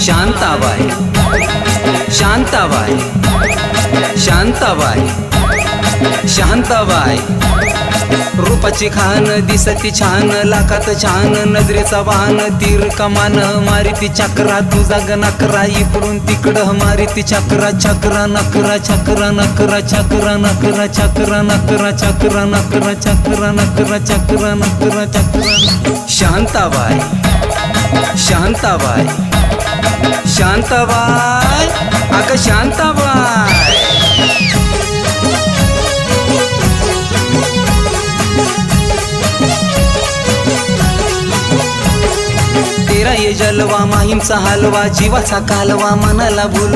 शांताबाई शांताबाई शांताबाई शांताबाई रूपाची खान दिसती छान लाखात छान नजरेचा वाहन तीर कमान मारिती चक्रा तुझा गणकरा इकडून तिकडं मारिती चक्रा चक्रा नकरा चक्रा नकरा चक्रा नकरा चक्रा नकरा चक्रा नकरा चक्रा नकरा चक्रा नकरा चक्रा शांताबाई शांताबाई शांताबाई अगं शांताबाई तेरा ये जलवा माहीमचा हलवा जीवाचा कालवा मनाला भूल